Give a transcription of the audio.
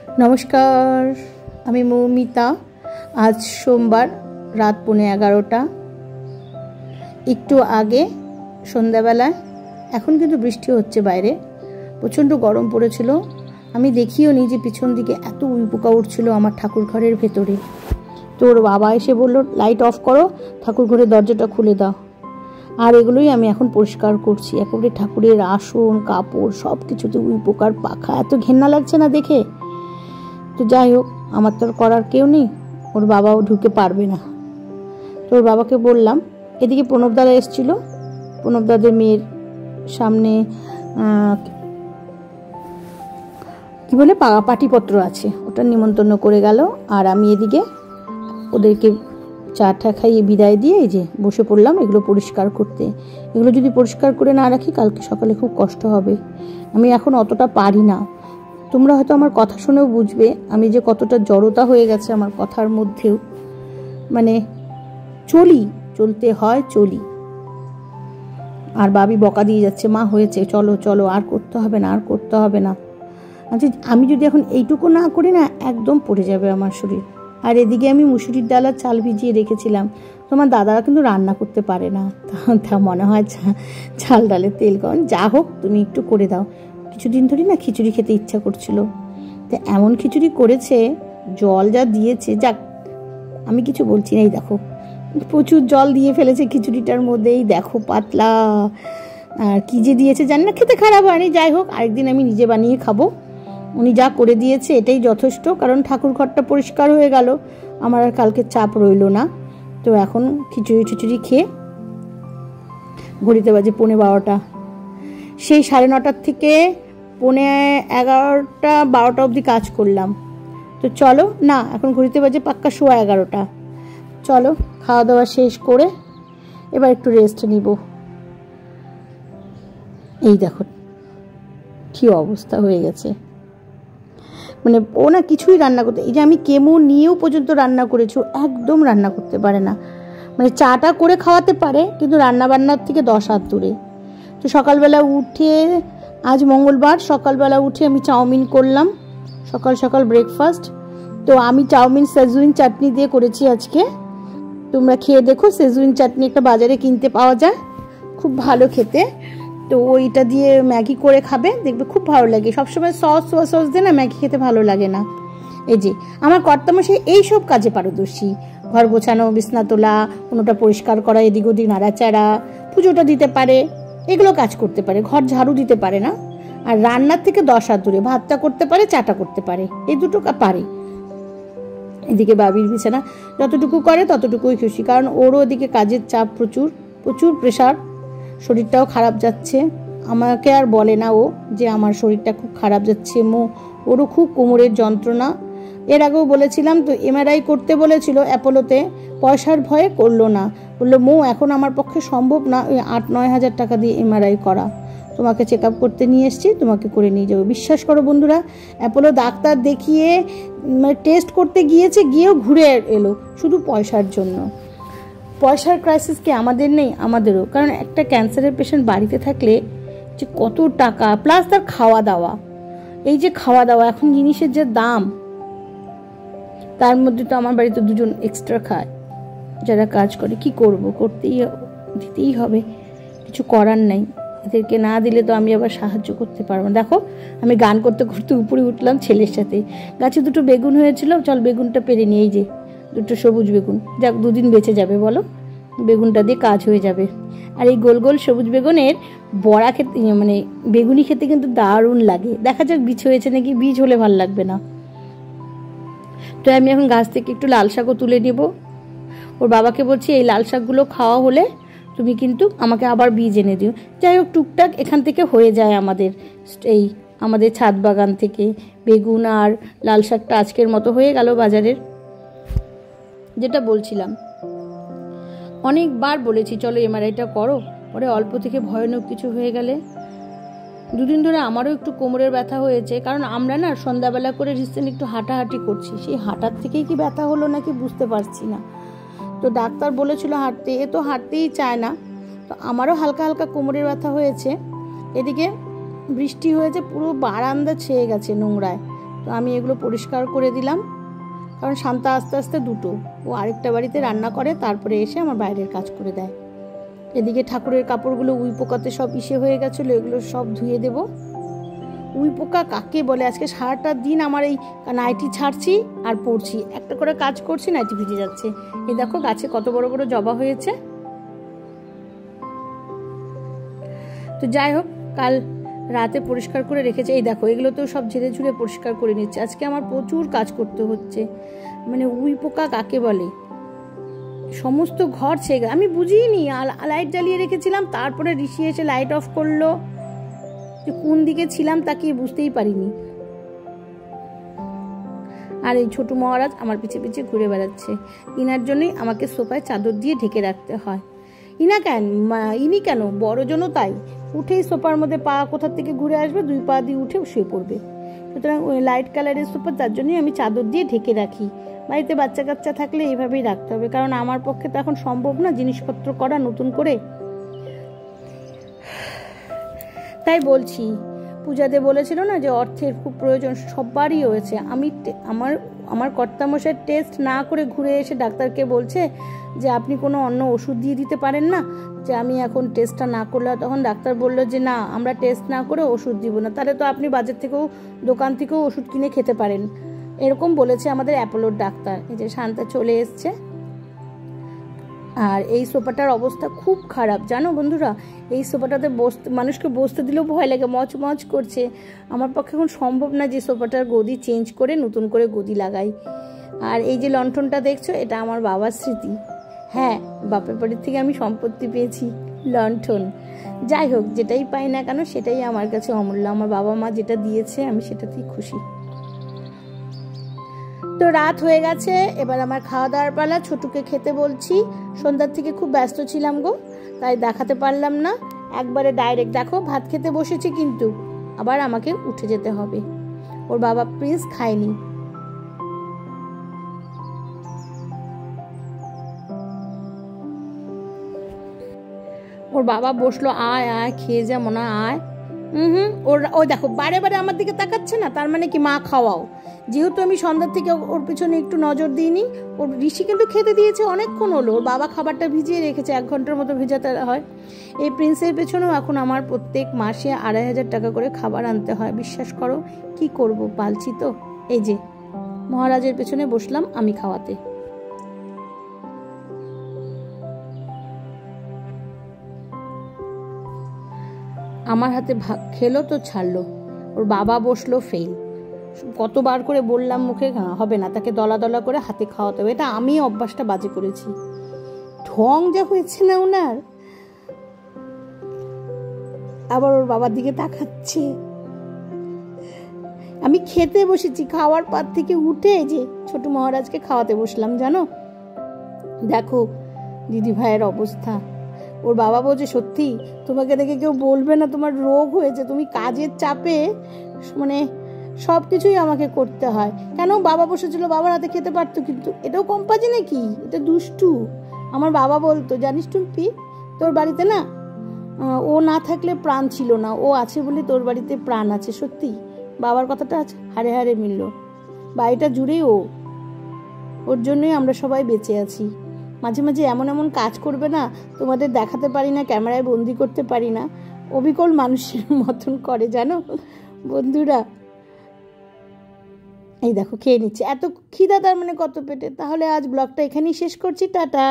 नमस्कार आमी मौमिता। आज सोमवार रात 11:15 एकटू आगे सन्ध्याबेलाय एखन किन्तु बृष्टि होच्छे बाइरे प्रचंड गरम पड़ेछिलो। आमी देखिओ नी जे पिछन दिके एत उइपोका उठछिलो आमार ठाकुर घरेर भेतरे। तो ओर बाबा एसे बोललो लाइट अफ करो, ठाकुर घरेर दरजाटा खुले दाओ। আর এগুলোই আমি এখন পরিষ্কার করছি। একেবারে ঠাকুরের আসন কাপড় সব কিছুতে উইপোকার পাখা, এত ঘেন্না লাগছে না দেখে। তো যাই হোক, আমার তো করার কেউ নেই, ওর বাবাও ঢুকে পারবে না। তো ওর বাবাকে বললাম, এদিকে প্রণবদারা এসেছিল, প্রণবদাদের মেয়ের সামনে কি বলে পাটিপত্র আছে, ওটা নিমন্ত্রণ করে গেল। আর আমি এদিকে ওদেরকে চা টা খাইয়ে বিদায় দিয়ে এই যে বসে পড়লাম এগুলো পরিষ্কার করতে। এগুলো যদি পরিষ্কার করে না রাখি কালকে সকালে খুব কষ্ট হবে। আমি এখন অতটা পারি না, তোমরা হয়তো আমার কথা শুনেও বুঝবে আমি যে কতটা জড়তা হয়ে গেছে আমার কথার মধ্যেও। মানে চলতে হয় চলি। আর বাবি বকা দিয়ে যাচ্ছে, মা হয়েছে চলো চলো, আর করতে হবে না, আর করতে হবে না। আচ্ছা, আমি যদি এখন এইটুকু না করি না একদম পড়ে যাবে আমার শরীর। আর এদিকে আমি মুসুরির ডাল আর চাল ভিজিয়ে রেখেছিলাম। তোমার দাদারা কিন্তু রান্না করতে পারে না, তা মনে হয় চাল ডালের তেল কম। যা হোক তুমি একটু করে দাও। কিছুদিন ধরে না খিচুড়ি খেতে ইচ্ছা করছিল, তো এমন খিচুড়ি করেছে, জল যা দিয়েছে, যাক আমি কিছু বলছি না। এই দেখো প্রচুর জল দিয়ে ফেলেছে খিচুড়িটার মধ্যে, এই দেখো পাতলা। আর কি যে দিয়েছে জানি না, খেতে খারাপ হয়নি। যাই হোক, আরেকদিন আমি নিজে বানিয়ে খাবো। উনি যা করে দিয়েছে এটাই যথেষ্ট, কারণ ঠাকুর ঘরটা পরিষ্কার হয়ে গেল, আমার আর কালকে চাপ রইল না। তো এখন খিচুড়ি খেয়ে ঘড়িতে বাজে 11:15। সেই 9:30 থেকে 11:30 12টা অবধি কাজ করলাম। তো চলো না, এখন ঘড়িতে বাজে পাক্কা 11:15। চলো খাওয়া দাওয়া শেষ করে এবার একটু রেস্ট নিব। এই দেখো কি অবস্থা হয়ে গেছে। মানে ও না কিছুই রান্না করতে, এই যে আমি কেমো নিয়েও পর্যন্ত রান্না করেছি, একদম রান্না করতে পারে না। মানে চাটা করে খাওয়াতে পারে কিন্তু রান্না বান্নার থেকে 10 হাত দূরে। তো সকালবেলা উঠে, আজ মঙ্গলবার, সকালবেলা উঠে আমি চাউমিন করলাম, সকাল ব্রেকফাস্ট। তো আমি চাউমিন সেজুইন চাটনি দিয়ে করেছি আজকে। তোমরা খেয়ে দেখো, সেজুইন চাটনি একটা বাজারে কিনতে পাওয়া যায়, খুব ভালো খেতে। তো ওইটা দিয়ে ম্যাগি করে খাবে, দেখবে খুব ভালো লাগে। সবসময় সস দিয়ে না ম্যাগি খেতে ভালো লাগে না। এই যে আমার কর্তামশাই এইসব কাজে পারদর্শী, ঘর গোছানো, বিছনা তোলা, কোনোটা পরিষ্কার করা, এদিক ওদিক নাড়াচাড়া, পুজোটা দিতে পারে, এগুলো কাজ করতে পারে, ঘর ঝাড়ু দিতে পারে না। আর রান্নার থেকে 10 হাত দূরে, ভাতটা করতে পারে, চাটা করতে পারে, এই দুটো পারে। এদিকে বাবির বিছানা যতটুকু করে ততটুকুই খুশি, কারণ ওরও এদিকে কাজের চাপ প্রচুর প্রেশার, শরীরটাও খারাপ যাচ্ছে। আমাকে আর বলে না ও যে আমার শরীরটা খুব খারাপ যাচ্ছে, ওরও খুব কোমরের যন্ত্রণা। এর আগেও বলেছিলাম, তো এমআরআই করতে বলেছিল অ্যাপোলোতে, পয়সার ভয়ে করলো না। বললো এখন আমার পক্ষে সম্ভব না, ওই 8-9 হাজার টাকা দিয়ে এমআরআই করা, তোমাকে চেক আপ করতে নিয়ে এসছি, তোমাকে করে নিয়ে যাবো। বিশ্বাস করো বন্ধুরা, অ্যাপোলো ডাক্তার দেখিয়ে মানে টেস্ট করতে গিয়েও ঘুরে এলো শুধু পয়সার জন্য। পয়সার ক্রাইসিস কি আমাদের নেই? আমাদেরও। কারণ একটা ক্যান্সারের পেশেন্ট বাড়িতে থাকলে যে কত টাকা, প্লাস তার খাওয়া দাওয়া, এই যে খাওয়া দাওয়া, এখন জিনিসের যে দাম, তার মধ্যে তো আমার বাড়িতে 2জন এক্সট্রা খায় যারা কাজ করে। কি করব, দিতেই হবে, কিছু করার নাই। এদেরকে না দিলে তো আমি আবার সাহায্য করতে পারবো না। দেখো আমি গান করতে করতে উপরে উঠলাম ছেলের সাথে। গাছে 2টো বেগুন হয়েছিল, চল বেগুনটা পেরে নিয়ে, এই যে 2টো সবুজ বেগুন, যাক 2 দিন বেঁচে যাবে, বলো, বেগুনটা দিয়ে কাজ হয়ে যাবে। আর এই গোল গোল সবুজ বেগুনের বড়া খেতে, মানে বেগুনি খেতে কিন্তু দারুণ লাগে। দেখা যাক বীজ হয়েছে নাকি, বীজ হলে ভালো লাগবে না। তো আমি এখন গাছ থেকে একটু লাল শাকও তুলে নেব। ওর বাবাকে বলছি এই লাল শাকগুলো খাওয়া হলে তুমি কিন্তু আমাকে আবার বীজ এনে দিও। যাই হোক, টুকটাক এখান থেকে হয়ে যায় আমাদের ছাদ বাগান থেকে। বেগুন আর লাল শাকটা আজকের মতো হয়ে গেল বাজারের। যেটা বলছিলাম, অনেকবার বলেছি চলো এমআরআইটা করো, পরে অল্প থেকে ভয়ানক কিছু হয়ে গেলে। 2 দিন ধরে আমারও একটু কোমরের ব্যথা হয়েছে, কারণ আমরা না সন্ধ্যাবেলা করে রিসেন্ট একটু হাঁটাহাঁটি করছি, সেই হাঁটার থেকেই কি ব্যথা হলো নাকি বুঝতে পারছি না। তো ডাক্তার বলেছিল হাঁটতে, এ তো হাঁটতেই চায় না। তো আমারও হালকা হালকা কোমরের ব্যথা হয়েছে। এদিকে বৃষ্টি হয়েছে, পুরো বারান্দা ছেয়ে গেছে নোংরায়। তো আমি এগুলো পরিষ্কার করে দিলাম, কারণ শান্তা আস্তে আস্তে দুটো, ও আরেকটা বাড়িতে রান্না করে, তারপরে এসে আমার বাইরের কাজ করে দেয়। এদিকে ঠাকুরের কাপড়গুলো উই পোকাতে সব ইসে হয়ে গেছিলো, এগুলো সব ধুয়ে দেব। উই পোকা কাকে বলে? আজকে সারাটা দিন আমার এই নাইটি ছাড়ছি আর পরছি, একটা করে কাজ করছি, নাইটি ভিজে যাচ্ছে। এই দেখো গাছে কত বড় বড় জবা হয়েছে। তো যাই হোক, কাল রাতে পরিষ্কার করে রেখেছে। এই দেখো এগুলোতেও সব ঝেড়ে ঝুড়ে পরিষ্কার করে নিচ্ছে। আজকে আমার প্রচুর কাজ করতে হচ্ছে। মানে উই পোকা কাকে বলে, সমস্ত ঘর ছেড়ে আমি বুঝিনি। লাইট জ্বালিয়ে রেখেছিলাম, তারপরে ঋষি এসে লাইট অফ করলো, যে কোন দিকে ছিলাম তাকে বুঝতেই পারিনি। আর এই ছোট মহারাজ আমার পিছে পিছে ঘুরে বেড়াচ্ছে। ইনার জন্যই আমাকে সোফায় চাদর দিয়ে ঢেকে রাখতে হয়। ইনি কেন, বড়জনও তাই। উঠেই সোফার মধ্যে পা কোথা থেকে ঘুরে আসবে, 2 পা দিয়ে উঠে শুয়ে পড়বে। সুতরাং ওই লাইট কালারের সোফা, তার জন্যই আমি চাদর দিয়ে ঢেকে রাখি। বাড়িতে বাচ্চা কাচ্চা থাকলে এইভাবেই রাখতে হবে, কারণ আমার পক্ষে তো এখন সম্ভব না জিনিসপত্র করা নতুন করে। তাই বলছি, পূজাতে বলেছিল না যে অর্থের খুব প্রয়োজন, সবারই হয়েছে। আমার কর্তামশাই টেস্ট না করে ঘুরে এসে ডাক্তারকে বলছে যে আপনি কোনো অন্য ওষুধ দিয়ে দিতে পারেন না, যে আমি এখন টেস্টটা না করলে। তখন ডাক্তার বললো যে না, আমরা টেস্ট না করে ওষুধ দিব না। তাহলে তো আপনি বাজার থেকেও, দোকান থেকেও ওষুধ কিনে খেতে পারেন, এরকম বলেছে আমাদের অ্যাপোলোর ডাক্তার। এই যে শান্তা চলে এসছে। আর এই সোফাটার অবস্থা খুব খারাপ জানো বন্ধুরা। এই সোফাটাতে মানুষকে বসতে দিলেও ভয় লাগে, মচ করছে। আমার পক্ষে এখন সম্ভব না যে সোফাটার গদি চেঞ্জ করে নতুন করে গদি লাগাই। আর এই যে লণ্ঠনটা দেখছো, এটা আমার বাবার স্মৃতি। হ্যাঁ, বাপের বাড়ির থেকে আমি সম্পত্তি পেয়েছি, লণ্ঠন। যাই হোক, যেটাই পাই না কেন সেটাই আমার কাছে অমূল্য। আমার বাবা মা যেটা দিয়েছে আমি সেটাতেই খুশি। তো রাত হয়ে গেছে, এবার আমার খাওয়া দাওয়ার পালা। ছোটুকে খেতে বলছি। সন্ধ্যার থেকে খুব ব্যস্ত ছিলাম গো, তাই দেখাতে পারলাম না। একবারে ডাইরেক্ট দেখো ভাত খেতে বসেছি, কিন্তু আবার আমাকে উঠে যেতে হবে। ওর বাবা প্রিন্স খায়নি। ওর বাবা বসলো, আয় আয় খেয়ে যা, মনে আয়। ও দেখো বারে বারে আমার দিকে তাকাচ্ছে না, তার মানে কি মা খাওয়াও। যেহেতু আমি সন্ধ্যার থেকে ওর পিছনে একটু নজর দিইনি, ওর ঋষি কিন্তু খেতে দিয়েছে অনেকক্ষণ হলো। ওর বাবা খাবারটা ভিজিয়ে রেখেছে, 1 ঘন্টার মতো ভেজাতে হয়। এই প্রিন্সের পেছনেও এখন আমার প্রত্যেক মাসে 2500 টাকা করে খাবার আনতে হয়। বিশ্বাস করো, কি করব, পালছি তো। এই যে মহারাজের পেছনে বসলাম আমি খাওয়াতে। আমার হাতে ভাগ খেলো তো ছাড়লো, ওর বাবা বসলো ফেল। কতবার করে বললাম মুখে, হবে না, তাকে দলা দলা করে হাতে খাওয়াতে হবে। এটা আমি অভ্যাসটা বাজে করেছি। ঢং যা হয়েছে না ওনার। আবার ওর বাবার দিকে তাকাচ্ছে। আমি খেতে বসেছি, খাওয়ার পর থেকে উঠে যে ছোট মহারাজকে খাওয়াতে বসলাম। জানো, দেখো দিদি ভাইয়ের অবস্থা। ওর বাবা বলছে সত্যি তোমাকে দেখে কেউ বলবে না তোমার রোগ হয়েছে, তুমি কাজের চাপে মানে সব কিছুই আমাকে করতে হয়। কেন, বাবা বসেছিল, বাবার হাতে খেতে পারতো, কিন্তু এটাও কম্পাজি নাকি, এটা দুষ্টু। আমার বাবা বলতো, জানিস টুম্পি, তোর বাড়িতে না ও না থাকলে প্রাণ ছিল না, ও আছে বলে তোর বাড়িতে প্রাণ আছে। সত্যি বাবার কথাটা আজ হারে হারে মিলল। বাড়িটা জুড়েই ওর জন্যই আমরা সবাই বেঁচে আছি। মাঝে মাঝে এমন এমন কাজ করবে না, তোমাদের দেখাতে পারি না, ক্যামেরায় বন্দি করতে পারি না, অবিকল মানুষের মতন করে জানো বন্ধুরা। এই দেখো খেয়ে নিচ্ছে, এত খিদা তার মানে কত পেটে। তাহলে আজ ব্লগটা এখানেই শেষ করছি, টাটা।